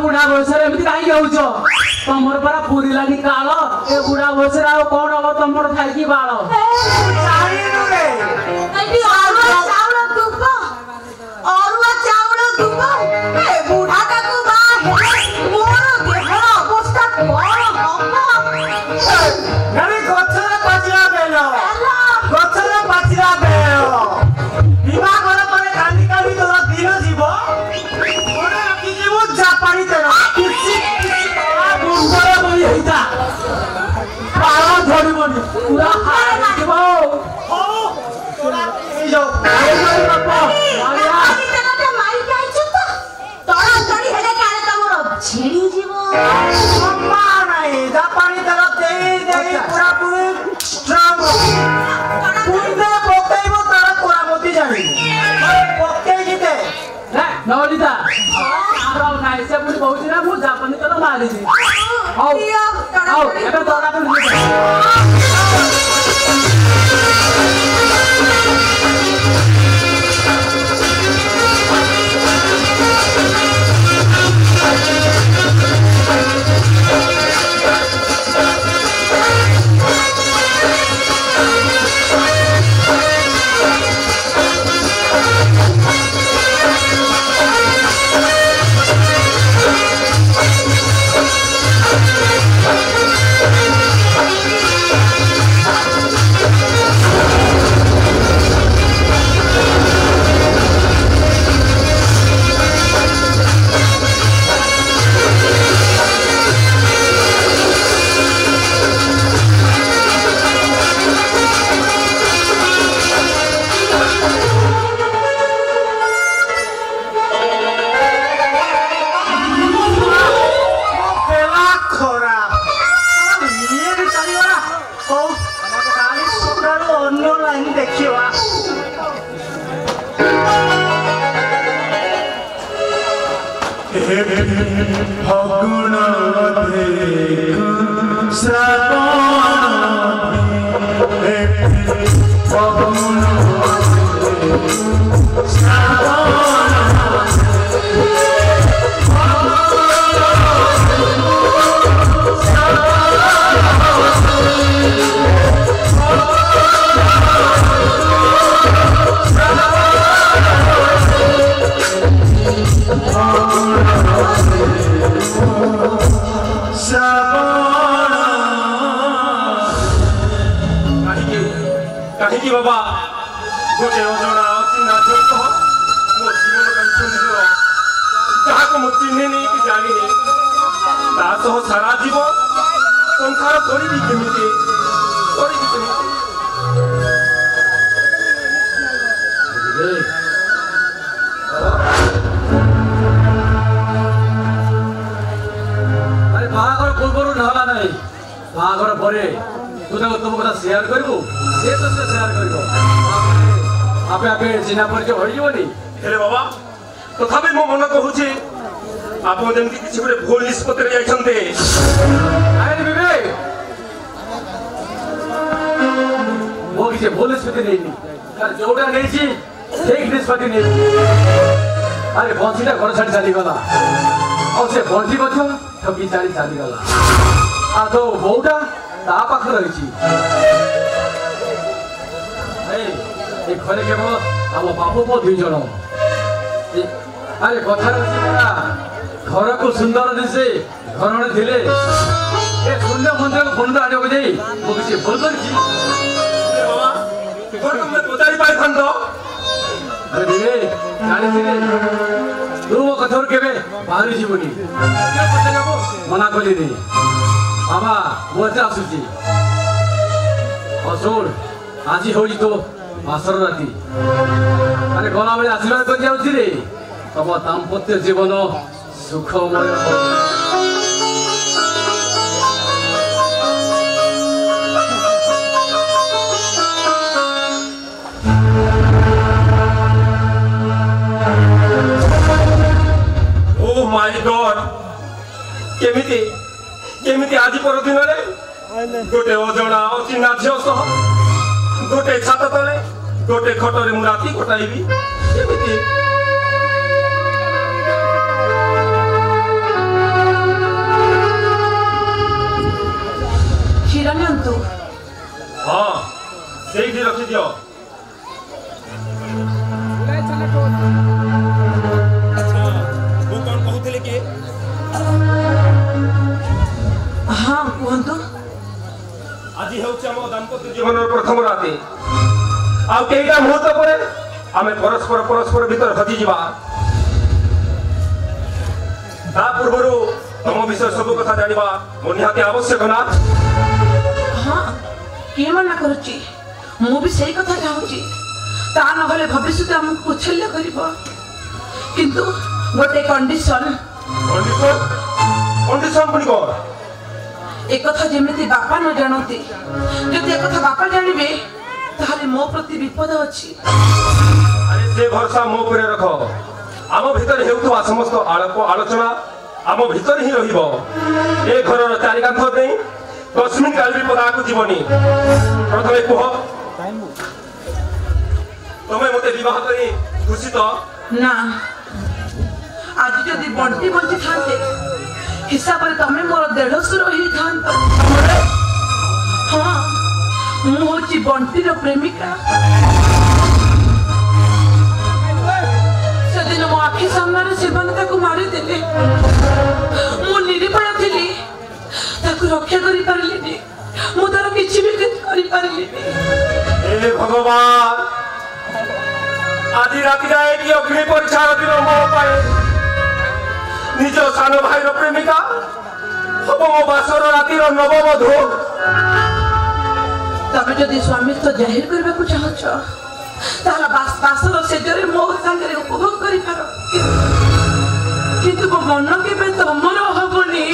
बुढ़ा बयसर एमती कहीं होउछ तमर परा पूरी लागी काल ए बुढ़ा बयसर आ कोन अब तमर थाई की बाळ सारी रे एटी अरुआ चावल दुब ए बुढ़ा का को बा मोर देहर अवस्था कोन हब नरे गछरे पाचिरा बेलो गछरे पाचिरा बेलो विवाह घर परे कांदी कांदी तोरा दिन जीव ओरे रखी जीव जापानी तेरा किसी बुंदरा बई हेता पाला धरिबनी पूरा हार जीव ओ तोरा ए जो आई बापा मारिया तेरा ते मारी जाइछ तो तोरा तोरी हेले काले तमरो छिड़ी जीव अम्मा नाही जापानी तेरा दे दे पूरा पूरी स्ट्रॉंग बुंदे पकाइबो तारा कोरा मोती जानी पकाइ जिते ना नौलिता आराम नाही से पुरी बहुती ना मु जापानी तेरा मारी जी आओ एबे तोरा को चिना परिचय होई जोनी हेले बाबा तथापि मो मन कहूची आपण जेमति किछि गुरे भूल निष्पत्ति रे जाइछन्ते आइ बिबे मो किछि भूल निष्पत्ति नेनी कार जोडा नेछि ठीक निष्पत्ति नेछि अरे बंसीटा घर छाडी चली गला और से बंसी मध्य ठकी चली गला आ तो बोउटा ता पाख रहिछि ए घरे केवल हम बापू पो दुई जन अरे कथार घर को सुंदर दिसे घर थिले ए सुंदर मंदिर को बंद आने को जाई मो किसी बोल करछि बाबा घर में पताई पाई खंड अरे दिले जानि दिले तू मो कथर केबे बाहरी जीवनी क्या पता जाबो मना कली दे बाबा मोते आसुची असुर आजी होई तो बासर राति अरे गला बेले आशीर्वाद कर जाउछि रे तब दाम्पत्य जीवन सुखमय ओ माय गॉड केमिति केमिति आज पर दिन रे गोटे अजणा अचिन्हा झियो सह गोटे छात तले गोटे खटरे मु राति कटाइबी केमिति चिरनियंतु हाँ सेठी रखि दियो हाँ कहतु आज हेउछि दाम्पत्य जीवन प्रथम राति आउ केईटा मुहूर्त पर आमे परस्पर परस्पर भीतर हजि जीवा ता पूर्वरु तम विषय सब कथा जानिबा मो निहाती आवश्यक ना हाँ किए मना करुच्ची मु भी सही कथा चाहूची ता नगले भविष्य हमको उछल्य करिबो किंतु गोटे कंडीशन कंडीशन कंडीशन पुनी को एक कथा जेमिति बापा न जानती जदि एक कथा बापा जानिबे ताले मो प्रति विपद अछि अरे से भरोसा मो पर रख आम भीतर हेउथवा समस्त आलोक आलोचना आम भीतर ही रहिबो ए घरर चारि कांथ देई कस्मिन काल भी पदा को जीवनी प्रथमे कुह तमे मते विवाह करी खुशी तो ना आज जदि बंटी बंटी थाते हिसाब रे तमे मोर देढसुर ही थांत हाँ मु होची बंटी रो प्रेमिका सेदिन मो आखि सामने सेवन ताकू मारी देले मु निरीपाय थिली ताकू रक्षा करि पारलिनी मु तार किछि भी करि पारलिनी ए भगवान आज राति जाए कि अग्नि परीक्षा दिन मो पाए निज सान भाई प्रेमिका हम मो बासर राति नवबधू तबे जदि स्वामित्व जाहिर करबा को चाहछ ताला बासर सेजरे मो संगे उपभोग करि पारो किंतु मो मन के पे तो मन हबनी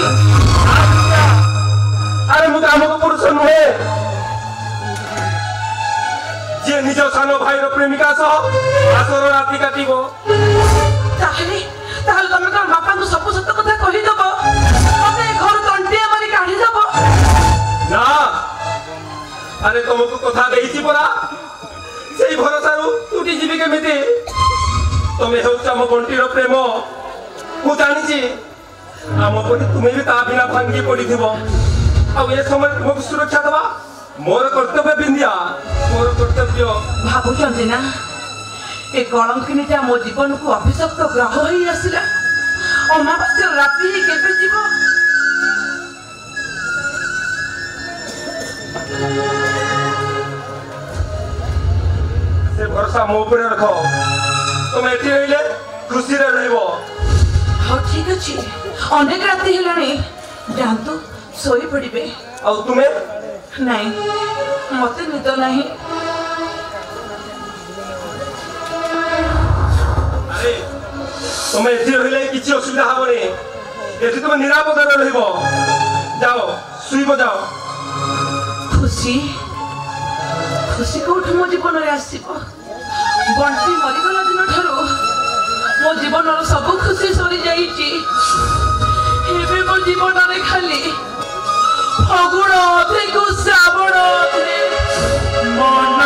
अरे मु कामक पुरुष नुहे जे निज सान भाई प्रेमिका सह बासर राति काटिबो ताहले ताहले तमे कोन बापा को सब सत्य कथा कहि दबो तमे घर तंटिया मारी काढी दबो ना अरे तुमको कथा देइछि परा सेई भरोसा रु टूटी जीवी केमिति तमे हेउछ हम बंटीर प्रेम मु जानिछि आम परि तुमे भी ता बिना भांगी पडिथिबो आ ए समय तुमको सुरक्षा दबा मोर कर्तव्य बिंदिया मोर कर्तव्य भाबुचंती ना ए कलंकिनीटा मो जीवन को अभिशप्त ग्रह ही आसिला अमावास्या राति ही केबे जीवो से भरोसा मो ऊपर रखो तुम एठी रहिले खुशी रे रहबो हाँ ठीक अछि अनेक राति हेलानी जानतु सोई पड़िबे आ तुमे नहीं मते निद नहीं अरे तुम एठी रहिले किछि असुविधा हबनी एठी तुम निरापद रे रहबो जाओ सुइबो जाओ खुशी खुशी कोठ मो जीवन रे आसीबो बंटी मरिगला दिन ठारो मो जीवन रो सब खुशी सरी जाईची हेबे मो जीवन रे खाली फगुण देखु श्रावण मन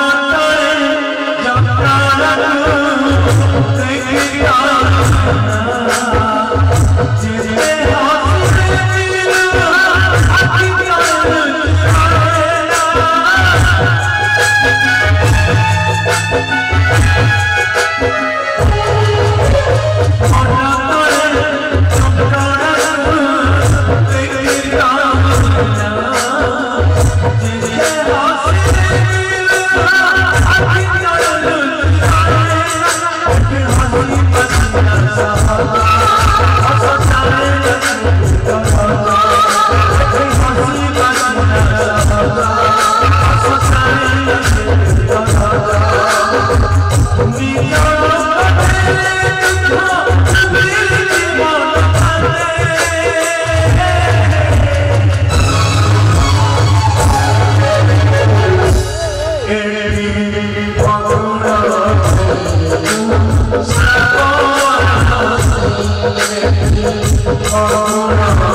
Oh